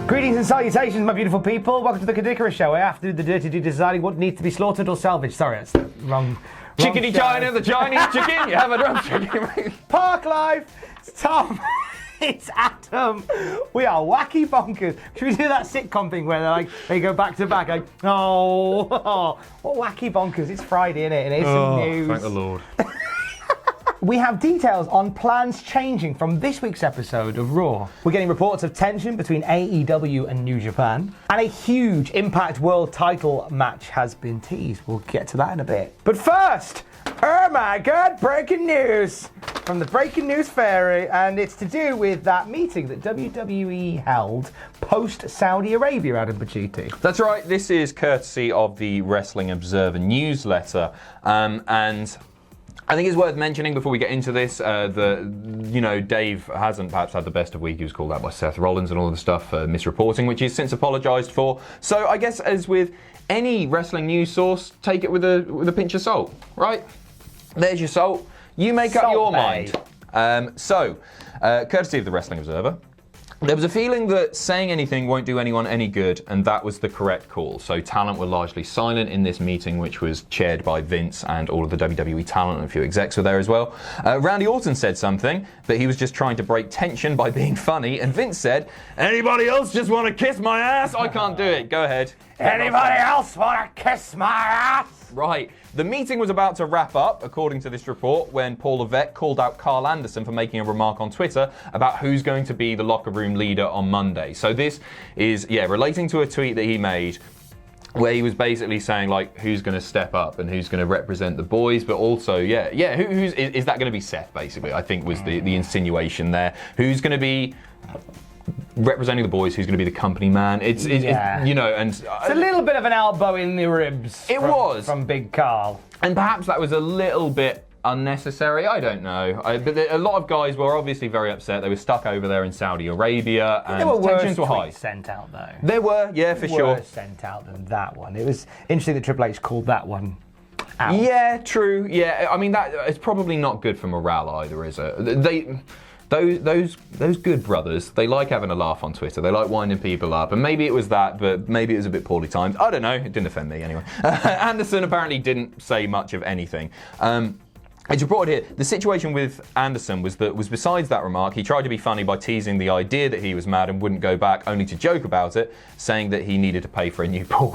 Greetings and salutations, my beautiful people. Welcome to the Kadikara Show. I have to do the dirty deciding what needs to be slaughtered or salvaged. Sorry, that's the wrong. Chickadee China, the Chinese chicken. You have a drum chicken. Park Life. It's Tom. It's Adam. We are wacky bonkers. Should we do that sitcom thing where they're like, they go back to back, like, oh, what wacky bonkers? It's Friday, isn't it? And it's some news. Thank the Lord. We have details on plans changing from this week's episode of Raw. We're getting reports of tension between AEW and New Japan. And a huge Impact World title match has been teased. We'll get to that in a bit. But first, oh my God, breaking news from the Breaking News Fairy. And it's to do with that meeting that WWE held post-Saudi Arabia, Adam Pacitti. That's right. This is courtesy of the Wrestling Observer newsletter. And I think it's worth mentioning before we get into this that, Dave hasn't perhaps had the best of week. He was called out by Seth Rollins and all the stuff for misreporting, which he's since apologised for. So I guess as with any wrestling news source, take it with a pinch of salt, right? There's your salt. You make up your mind. Courtesy of the Wrestling Observer, there was a feeling that saying anything won't do anyone any good, and that was the correct call. So talent were largely silent in this meeting, which was chaired by Vince, and all of the WWE talent and a few execs were there as well. Randy Orton said something, that he was just trying to break tension by being funny, and Vince said, "Anybody else just want to kiss my ass? I can't do it. Go ahead." Anybody else want to kiss my ass? Right. The meeting was about to wrap up, according to this report, when Paul Levesque called out Carl Anderson for making a remark on Twitter about who's going to be the locker room leader on Monday. So this is, relating to a tweet that he made where he was basically saying, like, who's going to step up and who's going to represent the boys, but also, is that going to be Seth, basically, I think was the insinuation there. Who's going to be representing the boys, who's going to be the company man. It's a little bit of an elbow in the ribs. From Big Carl. And perhaps that was a little bit unnecessary. I don't know. But a lot of guys were obviously very upset. They were stuck over there in Saudi Arabia, and tensions were high. Sent out though. There were, for sure. Worse sent out than that one. It was interesting that Triple H called that one out. Yeah, true. Yeah, I mean that it's probably not good for morale either, is it? Those good brothers, they like having a laugh on Twitter. They like winding people up. And maybe it was that, but maybe it was a bit poorly timed. I don't know. It didn't offend me anyway. Anderson apparently didn't say much of anything. It's reported here, the situation with Anderson was besides that remark, he tried to be funny by teasing the idea that he was mad and wouldn't go back, only to joke about it, saying that he needed to pay for a new pool.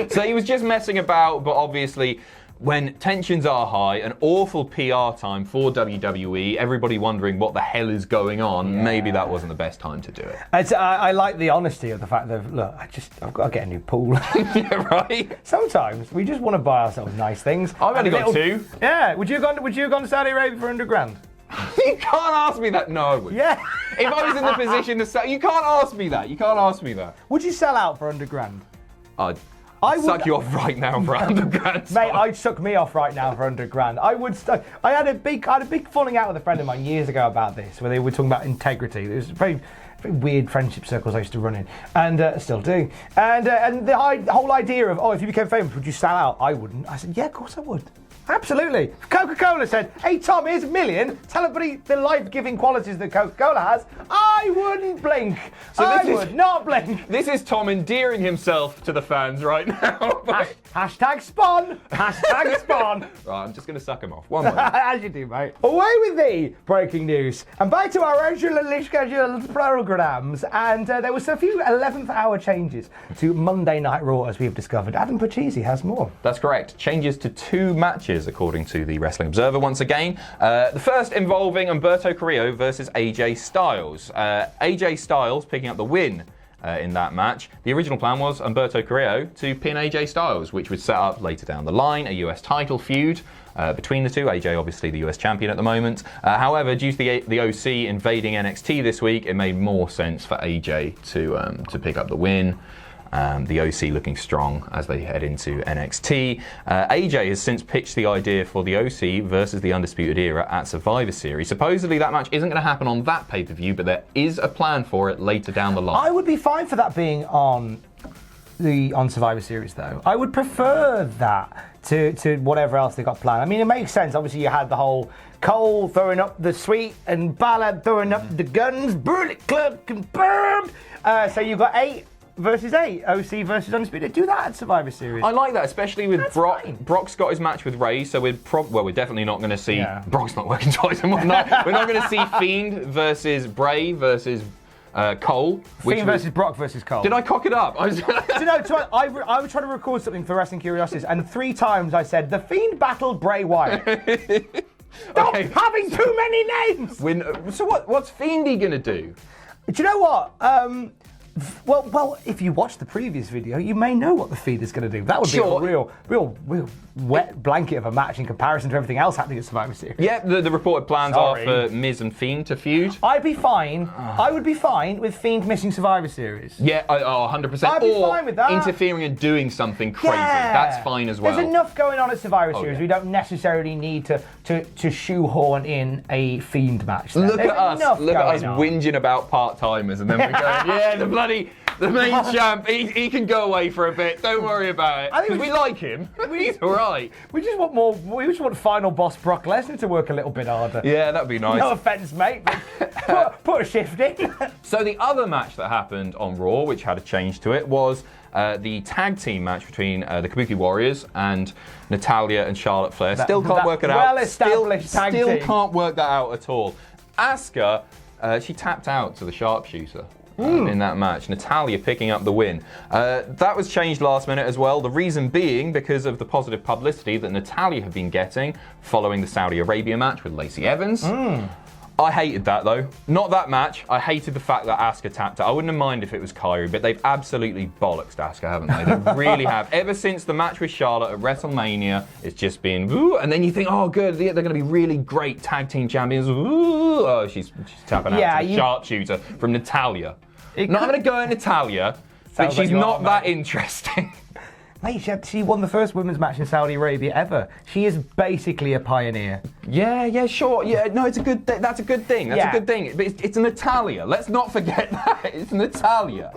So he was just messing about, but obviously, when tensions are high, an awful PR time for WWE, everybody wondering what the hell is going on, maybe that wasn't the best time to do it. I like the honesty of the fact that, look, I've got to get a new pool. Yeah, right? Sometimes we just want to buy ourselves nice things. I've only got two. Yeah, would you have gone to Saudi Arabia for $100,000? You can't ask me that. No, I wouldn't. Yeah. If I was in the position to sell, you can't ask me that. Would you sell out for $100,000? I'd suck you off right now for $100,000. Mate, I'd suck me off right now for $100,000. I had a big falling out with a friend of mine years ago about this, where they were talking about integrity. It was very weird friendship circles I used to run in, and still do. And the whole idea of, if you became famous, would you sell out? I wouldn't. I said, yeah, of course I would. Absolutely. Coca-Cola said, hey Tom, here's $1 million. Tell everybody the life-giving qualities that Coca-Cola has. I wouldn't blink. I would not blink. This is Tom endearing himself to the fans right now. Hashtag spawn. Hashtag spawn. Right, I'm just going to suck him off. One moment. As you do, mate. Away with the breaking news. And back to our regularly scheduled programs. And there was a few 11th hour changes to Monday Night Raw, as we have discovered. Adam Pacitti has more. That's correct. Changes to 2 matches, according to the Wrestling Observer once again. The first involving Humberto Carrillo versus AJ Styles. AJ Styles picking up the win in that match. The original plan was Humberto Carrillo to pin AJ Styles, which would set up later down the line a US title feud between the two. AJ obviously the US champion at the moment. However, due to the OC invading NXT this week, it made more sense for AJ to pick up the win. The OC looking strong as they head into NXT. AJ has since pitched the idea for the OC versus the Undisputed Era at Survivor Series. Supposedly that match isn't going to happen on that pay-per-view, but there is a plan for it later down the line. I would be fine for that being on on Survivor Series, though. I would prefer that to whatever else they got planned. I mean, it makes sense. Obviously, you had the whole Cole throwing up the sweet and Balor throwing up the guns. Bullet Club confirmed. So you've got 8 versus 8, OC versus Undisputed. Do that at Survivor Series. I like that, especially with That's Brock. fine. Brock's got his match with Ray, so we're definitely not going to see. Brock's not working twice a month. No, we're not going to see Fiend versus Bray versus Cole. Fiend versus Brock versus Cole. Did I cock it up? I was I was trying to record something for Wrestling Curiosities, and 3 times I said, The Fiend battled Bray Wyatt. Stop having too many names! So what's Fiendy going to do? Do you know what? Well, if you watch the previous video, you may know what the Fiend is going to do. That would be a real wet blanket of a match in comparison to everything else happening at Survivor Series. Yeah, the reported plans are for Miz and Fiend to feud. I'd be fine. I would be fine with Fiend missing Survivor Series. Yeah, 100%. I'd be fine with that. Interfering and doing something crazy. Yeah. That's fine as well. There's enough going on at Survivor Series. Yeah. We don't necessarily need to shoehorn in a Fiend match. Look at us on. whinging about part-timers, and then we're going, the main champ, he can go away for a bit. Don't worry about it. Because we like him. He's all right. We just want more. We just want final boss Brock Lesnar to work a little bit harder. Yeah, that'd be nice. No offense, mate. But put a shift in. So the other match that happened on Raw, which had a change to it, was the tag team match between the Kabuki Warriors and Natalya and Charlotte Flair. Still can't work it out. Well-established tag team. Still can't work that out at all. Asuka, she tapped out to the sharpshooter. In that match, Natalya picking up the win. That was changed last minute as well. The reason being because of the positive publicity that Natalya had been getting following the Saudi Arabia match with Lacey Evans. I hated that though. Not that match. I hated the fact that Asuka tapped out. I wouldn't have minded if it was Kyrie, but they've absolutely bollocksed Asuka, haven't they? They really have. Ever since the match with Charlotte at WrestleMania, it's just been woo, and then you think, oh good, they're going to be really great tag team champions. Woo. Oh, she's tapping out to the sharpshooter from Natalya. Not having a go at Natalya, but she's not that interesting. Mate, she won the first women's match in Saudi Arabia ever. She is basically a pioneer. Yeah, sure. Yeah, no, it's a good. That's a good thing. That's a good thing. But it's Natalya. Let's not forget that it's Natalya.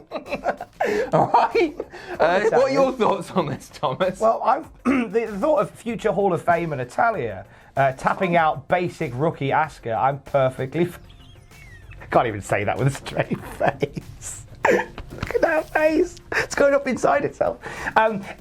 All right. What are your thoughts on this, Thomas? Well, the thought of future Hall of Famer Natalya tapping out basic rookie Asuka, I'm perfectly. Can't even say that with a straight face. Look at that face. It's going up inside itself.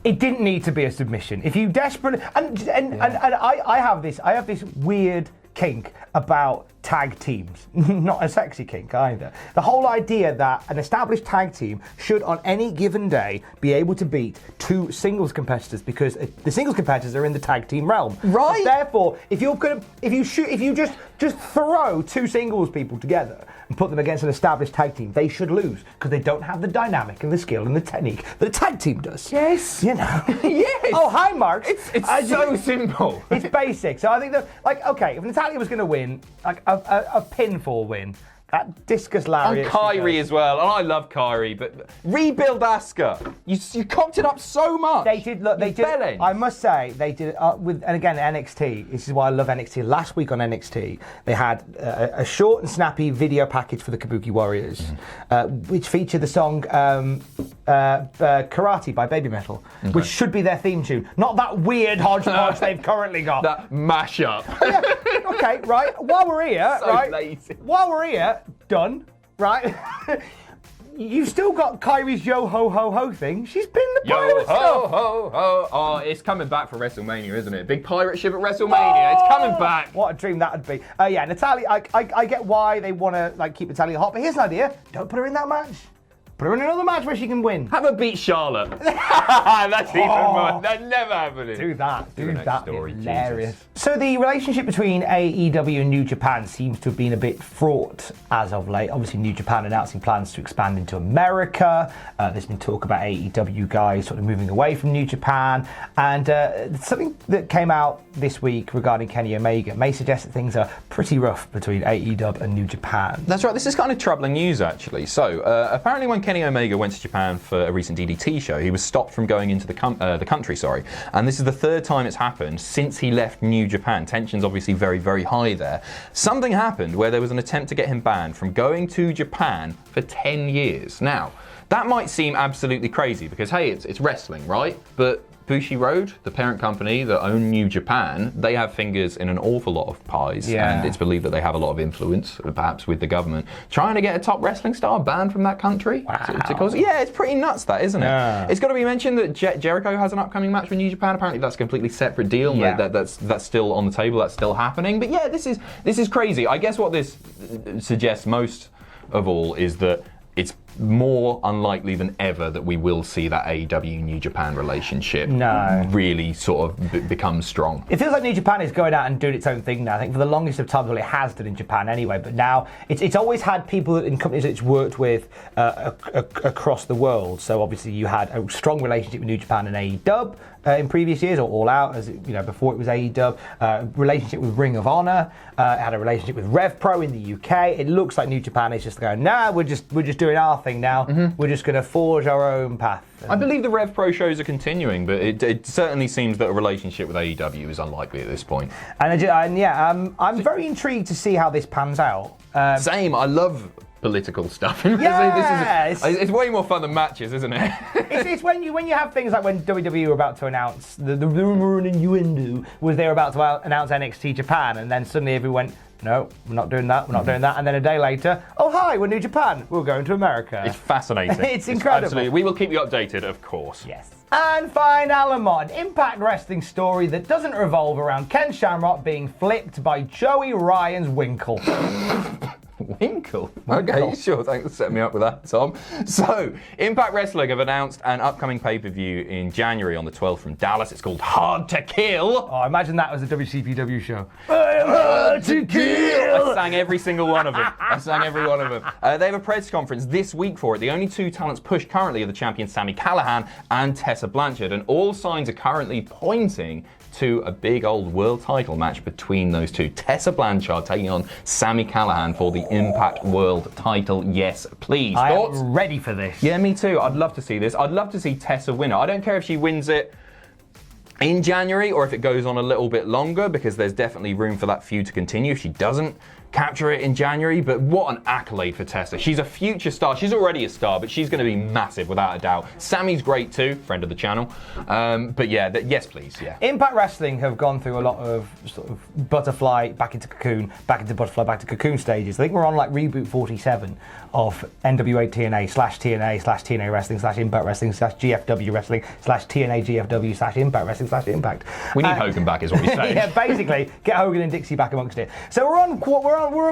It didn't need to be a submission. If you desperately and I have this weird kink about tag teams. Not a sexy kink either. The whole idea that an established tag team should on any given day be able to beat 2 singles competitors because the singles competitors are in the tag team realm. Right. Therefore, if you just throw 2 singles people together and put them against an established tag team, they should lose because they don't have the dynamic and the skill and the technique that a tag team does. Yes. You know. Yes. Oh, hi, Mark. It's so simple. It's basic. So I think that, okay, if Natalya was going to win, a pinfall win, that discus lariat. And Kyrie as well. And I love Kyrie, but rebuild Asuka. You cocked it up so much. They did. Look, they did. I must say, they did with, and again, NXT. This is why I love NXT. Last week on NXT, they had a short and snappy video package for the Kabuki Warriors, which featured the song "Karate" by Baby Metal, which should be their theme tune, not that weird hodgepodge they've currently got. That mashup. Yeah. Okay, right. While we're here, Lazy. While we're here. Done, right? You've still got Kyrie's yo ho ho ho thing. She's been the pirate Yo ho stuff. ho ho. Oh, it's coming back for WrestleMania, isn't it? Big pirate ship at WrestleMania. It's coming back. What a dream that would be. Yeah, Natalya. I get why they want to keep Natalya hot, but here's an idea: don't put her in that match. Put her in another match where she can win. Have her beat Charlotte. That's even more. That never happened. Do that. Do that. Story, hilarious. Jesus. So the relationship between AEW and New Japan seems to have been a bit fraught as of late. Obviously, New Japan announcing plans to expand into America. There's been talk about AEW guys sort of moving away from New Japan. And something that came out this week regarding Kenny Omega may suggest that things are pretty rough between AEW and New Japan. That's right. This is kind of troubling news, actually. So apparently when Kenny Omega went to Japan for a recent DDT show, he was stopped from going into the country, and this is the third time it's happened since he left New Japan. Tension's obviously very, very high there. Something happened where there was an attempt to get him banned from going to Japan for 10 years. Now, that might seem absolutely crazy because, hey, it's wrestling, right? But Bushiroad, the parent company that own New Japan, they have fingers in an awful lot of pies, and it's believed that they have a lot of influence, perhaps with the government, trying to get a top wrestling star banned from that country. Wow. It's pretty nuts, that, isn't it? Yeah. It's got to be mentioned that Jericho has an upcoming match with New Japan. Apparently, that's a completely separate deal. Yeah. That's still on the table. That's still happening. But yeah, this is crazy. I guess what this suggests most of all is that it's more unlikely than ever that we will see that AEW New Japan relationship really sort of become strong. It feels like New Japan is going out and doing its own thing now. I think for the longest of time, well, it has done in Japan anyway, but now it's always had people in companies that it's worked with across the world. So obviously you had a strong relationship with New Japan and AEW in previous years, or All Out, as before it was AEW. Relationship with Ring of Honor, had a relationship with Rev Pro in the UK. It looks like New Japan is just going, we're just doing our thing now. We're just going to forge our own path. I believe the Rev Pro shows are continuing, but it certainly seems that a relationship with AEW is unlikely at this point. I'm very intrigued to see how this pans out. Same. I love political stuff. It's way more fun than matches, isn't it? it's when you have things like when WWE were about to announce the rumor and innuendo was they were about to announce NXT Japan, and then suddenly everyone went, no, we're not doing that, and then a day later, oh hi, we're New Japan, we're going to America. It's fascinating. It's incredible. Absolutely. We will keep you updated, of course. Yes. And finally, an Impact Wrestling story that doesn't revolve around Ken Shamrock being flipped by Joey Ryan's Winkle. Winkle? Okay, sure. Thanks for setting me up with that, Tom. So, Impact Wrestling have announced an upcoming pay-per-view in January on the 12th from Dallas. It's called Hard to Kill. Oh, imagine that was a WCPW show. Hard to Kill! I sang every single one of them. They have a press conference this week for it. The only two talents pushed currently are the champion Sami Callihan and Tessa Blanchard, and all signs are currently pointing to a big old world title match between those two. Tessa Blanchard taking on Sami Callihan for the Impact World title. Yes, please. Thoughts? I'm ready for this. Yeah, me too. I'd love to see this. I'd love to see Tessa win it. I don't care if she wins it in January or if it goes on a little bit longer, because there's definitely room for that feud to continue if she doesn't capture it in January. But what an accolade for Tessa. She's a future star. She's already a star, but she's going to be massive without a doubt. Sammy's great too, friend of the channel. But yeah, yes please, yeah. Impact Wrestling have gone through a lot of sort of butterfly, back into cocoon, back into butterfly, back to cocoon stages. I think we're on like reboot 47 of NWA TNA /TNA Wrestling /Impact Wrestling /GFW Wrestling /TNA GFW /Impact Wrestling /Impact. We need Hogan back is what you're saying. Yeah, basically, get Hogan and Dixie back amongst it. So we're on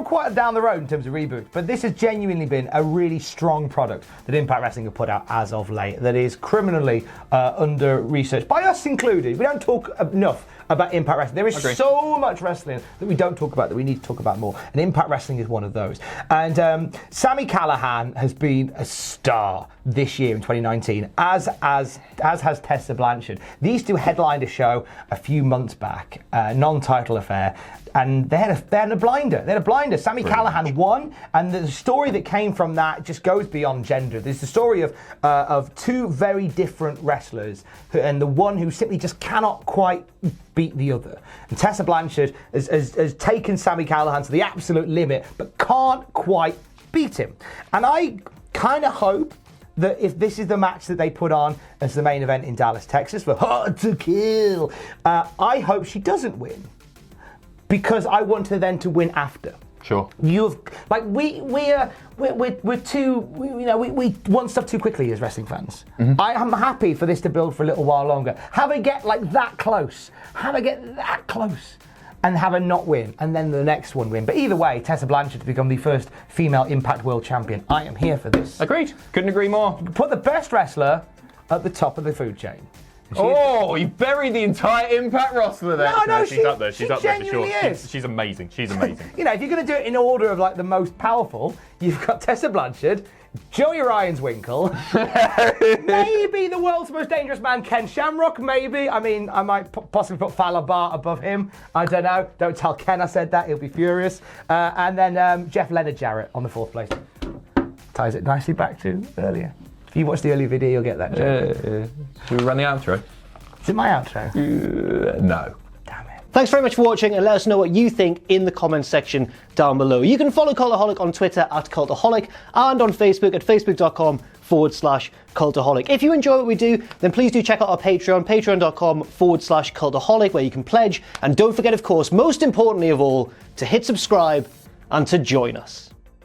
quite down the road in terms of reboots, but this has genuinely been a really strong product that Impact Wrestling have put out as of late that is criminally under research, by us included. We don't talk enough about Impact Wrestling. There is so much wrestling that we don't talk about that we need to talk about more, and Impact Wrestling is one of those. And Sami Callihan has been a star this year in 2019, as has Tessa Blanchard. These two headlined a show a few months back, non-title affair, and they had a blinder. Sami Callihan won, and the story that came from that just goes beyond gender. There's the story of two very different wrestlers, and the one who simply just cannot quite beat the other. And Tessa Blanchard has taken Sami Callihan to the absolute limit, but can't quite beat him. And I kind of hope that if this is the match that they put on as the main event in Dallas, Texas for Hard to Kill, I hope she doesn't win, because I want her then to win after. Sure. We're too, we want stuff too quickly as wrestling fans. Mm-hmm. I am happy for this to build for a little while longer. Have her get like that close. And have her not win, and then the next one win. But either way, Tessa Blanchard to become the first female Impact World Champion. I am here for this. Agreed. Couldn't agree more. Put the best wrestler at the top of the food chain. You buried the entire Impact roster there. No, she's up there. She's up there for sure. She's amazing. If you're going to do it in order of like the most powerful, you've got Tessa Blanchard, Joey Ryan's Winkle, maybe the world's most dangerous man, Ken Shamrock, maybe. I mean, I might possibly put Falabar above him. I don't know. Don't tell Ken I said that. He'll be furious. And then Jeff Leonard Jarrett on the fourth place. ties it nicely back to earlier. If you watch the earlier video, you'll get that joke. Should we run the outro? Is it my outro? No. Damn it. Thanks very much for watching, and let us know what you think in the comments section down below. You can follow Cultaholic on Twitter at Cultaholic and on Facebook at facebook.com/Cultaholic. If you enjoy what we do, then please do check out our Patreon, patreon.com/Cultaholic, where you can pledge. And don't forget, of course, most importantly of all, to hit subscribe and to join us.